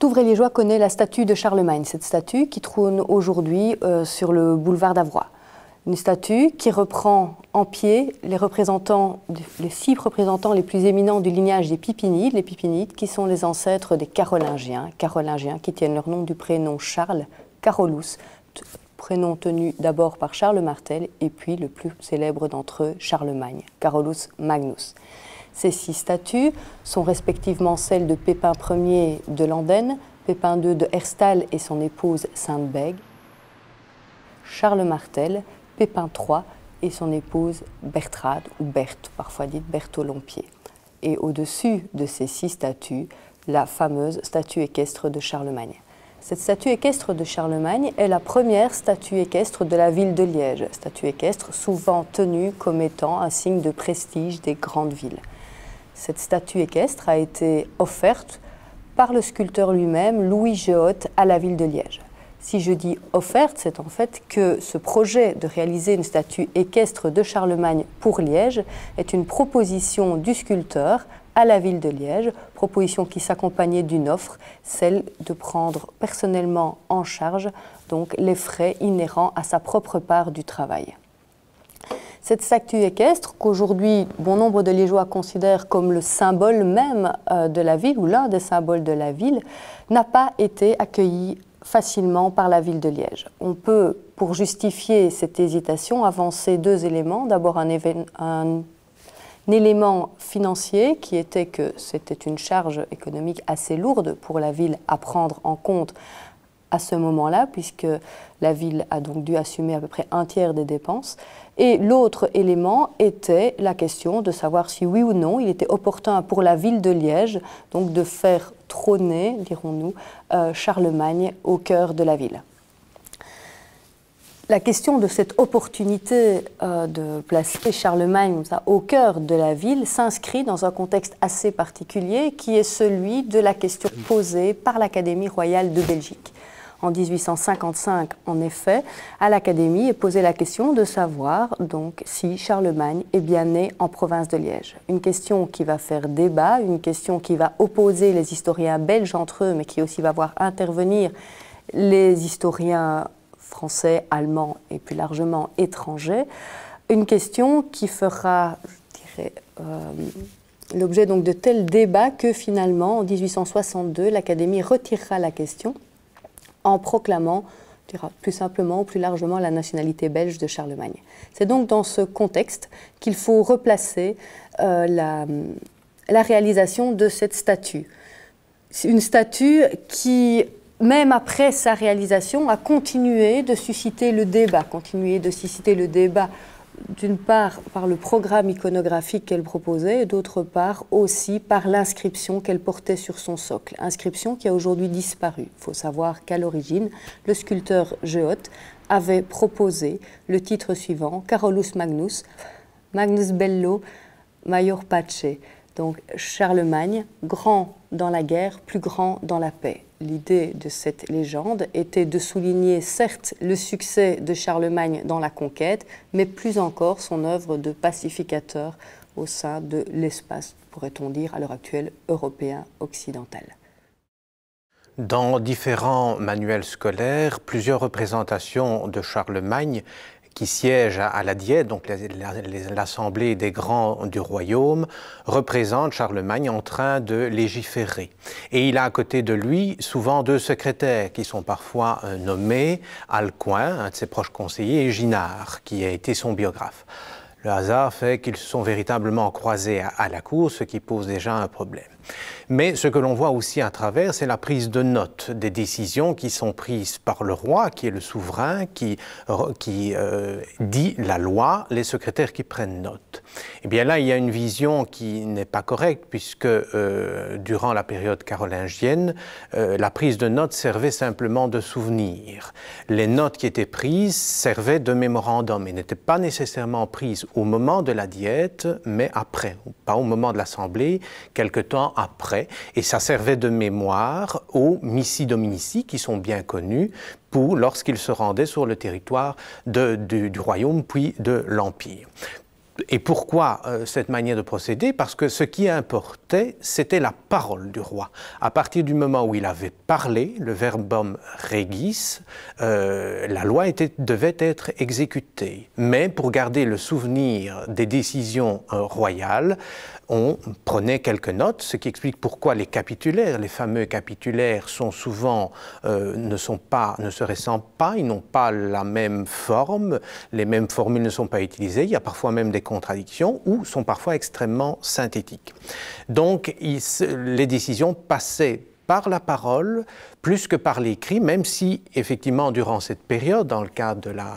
Tout vrai liégeois connaît la statue de Charlemagne, cette statue qui trône aujourd'hui sur le boulevard d'Avroy. Une statue qui reprend en pied les 6 représentants les plus éminents du lignage des Pipinides, les Pipinides qui sont les ancêtres des Carolingiens qui tiennent leur nom du prénom Charles, Carolus, prénom tenu d'abord par Charles Martel et puis le plus célèbre d'entre eux, Charlemagne, Carolus Magnus. Ces 6 statues sont respectivement celles de Pépin Ier de Landenne, Pépin II de Herstal et son épouse Sainte-Bègue, Charles Martel, Pépin III et son épouse Bertrade, ou Berthe, parfois dite Bertholompier. Et au-dessus de ces 6 statues, la fameuse statue équestre de Charlemagne. Cette statue équestre de Charlemagne est la première statue équestre de la ville de Liège, statue équestre souvent tenue comme étant un signe de prestige des grandes villes. Cette statue équestre a été offerte par le sculpteur lui-même, Louis Geotte, à la ville de Liège. Si je dis offerte, c'est en fait que ce projet de réaliser une statue équestre de Charlemagne pour Liège est une proposition du sculpteur à la ville de Liège, proposition qui s'accompagnait d'une offre, celle de prendre personnellement en charge donc, les frais inhérents à sa propre part du travail. Cette statue équestre, qu'aujourd'hui bon nombre de Liégeois considèrent comme le symbole même de la ville, ou l'un des symboles de la ville, n'a pas été accueillie facilement par la ville de Liège. On peut, pour justifier cette hésitation, avancer 2 éléments. D'abord un élément financier qui était que c'était une charge économique assez lourde pour la ville à prendre en compte à ce moment-là, puisque la ville a donc dû assumer à peu près 1/3 des dépenses. Et l'autre élément était la question de savoir si oui ou non il était opportun pour la ville de Liège donc de faire trôner, dirons-nous, Charlemagne au cœur de la ville. La question de cette opportunité de placer Charlemagne au cœur de la ville s'inscrit dans un contexte assez particulier qui est celui de la question posée par l'Académie royale de Belgique. En 1855, en effet, à l'Académie est posée la question de savoir donc si Charlemagne est bien né en province de Liège. Une question qui va faire débat, une question qui va opposer les historiens belges entre eux, mais qui aussi va voir intervenir les historiens français, allemands et plus largement étrangers. Une question qui fera, je dirais, l'objet donc de tels débats que finalement, en 1862, l'Académie retirera la question en proclamant, plus simplement ou plus largement, la nationalité belge de Charlemagne. C'est donc dans ce contexte qu'il faut replacer la réalisation de cette statue. Une statue qui, même après sa réalisation, a continué de susciter le débat, d'une part par le programme iconographique qu'elle proposait et d'autre part aussi par l'inscription qu'elle portait sur son socle. Inscription qui a aujourd'hui disparu. Il faut savoir qu'à l'origine, le sculpteur Geotte avait proposé le titre suivant, Carolus Magnus, Magnus Bello, Major Pace. Donc Charlemagne, grand dans la guerre, plus grand dans la paix. L'idée de cette légende était de souligner certes le succès de Charlemagne dans la conquête, mais plus encore son œuvre de pacificateur au sein de l'espace, pourrait-on dire à l'heure actuelle, européen occidental. Dans différents manuels scolaires, plusieurs représentations de Charlemagne qui siège à la Diète, donc l'assemblée des grands du royaume, représente Charlemagne en train de légiférer. Et il a à côté de lui souvent 2 secrétaires qui sont parfois nommés, Alcuin, un de ses proches conseillers, et Ginard, qui a été son biographe. Le hasard fait qu'ils se sont véritablement croisés à la cour, ce qui pose déjà un problème. Mais ce que l'on voit aussi à travers, c'est la prise de notes des décisions qui sont prises par le roi, qui est le souverain, qui dit la loi, les secrétaires qui prennent note. Et bien là, il y a une vision qui n'est pas correcte, puisque durant la période carolingienne, la prise de notes servait simplement de souvenir. Les notes qui étaient prises servaient de mémorandum et n'étaient pas nécessairement prises au moment de la diète, mais après, pas au moment de l'assemblée, quelque temps après. Et ça servait de mémoire aux missi dominici, qui sont bien connus, pour lorsqu'ils se rendaient sur le territoire du royaume puis de l'Empire. Et pourquoi cette manière de procéder? Parce que ce qui importait, c'était la parole du roi. À partir du moment où il avait parlé, le verbum regis, la loi devait être exécutée. Mais pour garder le souvenir des décisions royales, on prenait quelques notes, ce qui explique pourquoi les capitulaires, les fameux capitulaires, sont souvent, ne se ressemblent pas, ils n'ont pas la même forme, les mêmes formules ne sont pas utilisées, il y a parfois même des contradictions ou sont parfois extrêmement synthétiques. Donc les décisions passaient par la parole plus que par l'écrit, même si, effectivement, durant cette période, dans le cadre de la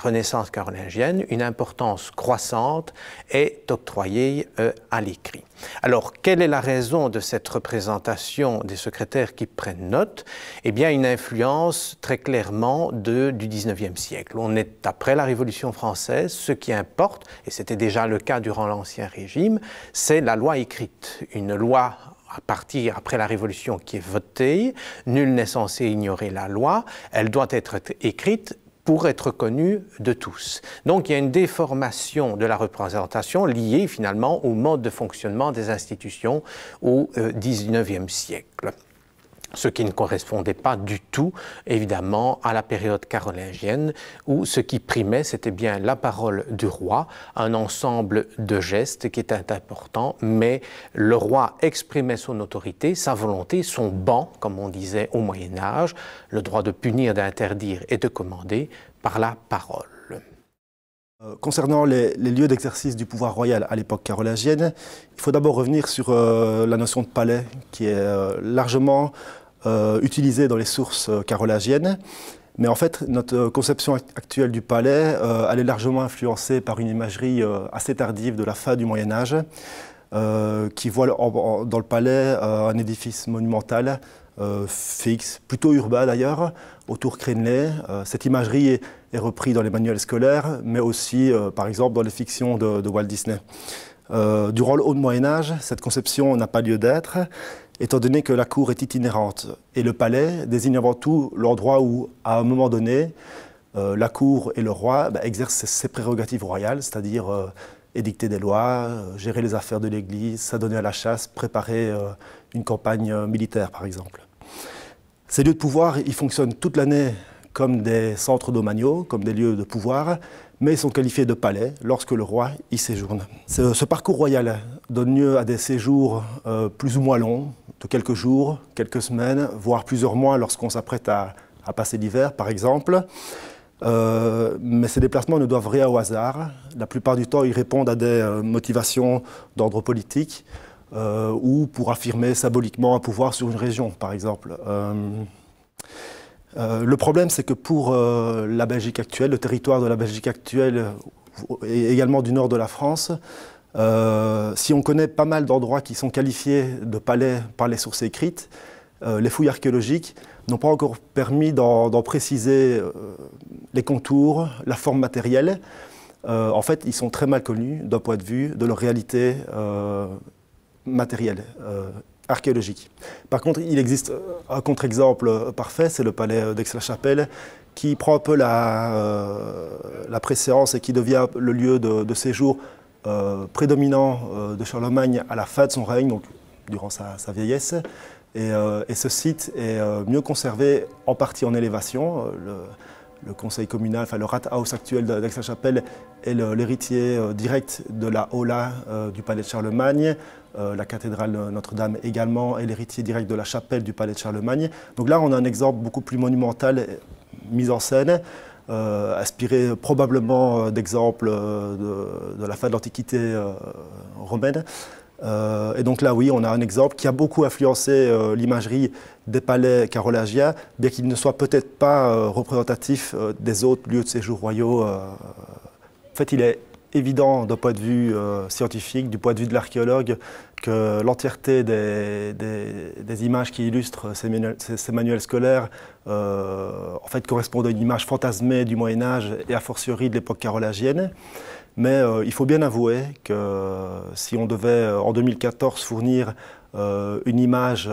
Renaissance carolingienne, une importance croissante est octroyée à l'écrit. Alors, quelle est la raison de cette représentation des secrétaires qui prennent note? Eh bien, une influence très clairement du XIXe siècle. On est après la Révolution française, ce qui importe, et c'était déjà le cas durant l'Ancien Régime, c'est la loi écrite. Une loi à partir après la Révolution qui est votée, nul n'est censé ignorer la loi, elle doit être écrite pour être connue de tous. Donc il y a une déformation de la représentation liée finalement au mode de fonctionnement des institutions au XIXe siècle. Ce qui ne correspondait pas du tout, évidemment, à la période carolingienne, où ce qui primait, c'était bien la parole du roi, un ensemble de gestes qui était important, mais le roi exprimait son autorité, sa volonté, son ban, comme on disait au Moyen-Âge, le droit de punir, d'interdire et de commander par la parole. Concernant les lieux d'exercice du pouvoir royal à l'époque carolingienne, il faut d'abord revenir sur la notion de palais, qui est largement utilisée dans les sources carolingiennes. Mais en fait, notre conception actuelle du palais, elle est largement influencée par une imagerie assez tardive de la fin du Moyen-Âge, qui voit dans le palais un édifice monumental, fixe, plutôt urbain d'ailleurs, autour crénelé. Cette imagerie est reprise dans les manuels scolaires, mais aussi, par exemple, dans les fictions de Walt Disney. Durant le Haut Moyen-Âge, cette conception n'a pas lieu d'être, étant donné que la cour est itinérante. Et le palais désigne avant tout l'endroit où, à un moment donné, la cour et le roi exercent ses prérogatives royales, c'est-à-dire édicter des lois, gérer les affaires de l'Église, s'adonner à la chasse, préparer une campagne militaire, par exemple. Ces lieux de pouvoir, ils fonctionnent toute l'année comme des centres domaniaux, comme des lieux de pouvoir, mais ils sont qualifiés de palais lorsque le roi y séjourne. Ce parcours royal donne lieu à des séjours plus ou moins longs, de quelques jours, quelques semaines, voire plusieurs mois lorsqu'on s'apprête à passer l'hiver, par exemple. Mais ces déplacements ne doivent rien au hasard. La plupart du temps, ils répondent à des motivations d'ordre politique ou pour affirmer symboliquement un pouvoir sur une région, par exemple. Le problème, c'est que pour la Belgique actuelle, le territoire de la Belgique actuelle et également du nord de la France, si on connaît pas mal d'endroits qui sont qualifiés de palais par les sources écrites, les fouilles archéologiques n'ont pas encore permis d'en préciser les contours, la forme matérielle. En fait, ils sont très mal connus d'un point de vue de leur réalité matérielle, archéologique. Par contre, il existe un contre-exemple parfait, c'est le palais d'Aix-la-Chapelle, qui prend un peu la préséance et qui devient le lieu de séjour prédominant de Charlemagne à la fin de son règne, donc durant sa vieillesse. Et ce site est mieux conservé, en partie en élévation. Le conseil communal, enfin le Rathaus actuel d'Aix-la-Chapelle est l'héritier direct de la Aula du palais de Charlemagne. La cathédrale Notre-Dame également est l'héritier direct de la chapelle du palais de Charlemagne. Donc là, on a un exemple beaucoup plus monumental mis en scène, inspiré probablement d'exemples de la fin de l'Antiquité romaine. Et donc là, oui, on a un exemple qui a beaucoup influencé l'imagerie des palais carolingiens, bien qu'il ne soit peut-être pas représentatif des autres lieux de séjour royaux. En fait, il est évident d'un point de vue scientifique, du point de vue de l'archéologue, que l'entièreté des images qui illustrent ces manuels scolaires en fait, correspondent à une image fantasmée du Moyen-Âge et a fortiori de l'époque carolingienne. Mais il faut bien avouer que si on devait en 2014 fournir une image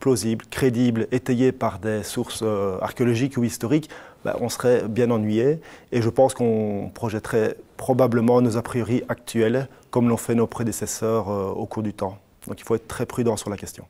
plausible, crédible, étayée par des sources archéologiques ou historiques, on serait bien ennuyé. Et je pense qu'on projetterait probablement nos a priori actuels, comme l'ont fait nos prédécesseurs au cours du temps. Donc il faut être très prudent sur la question.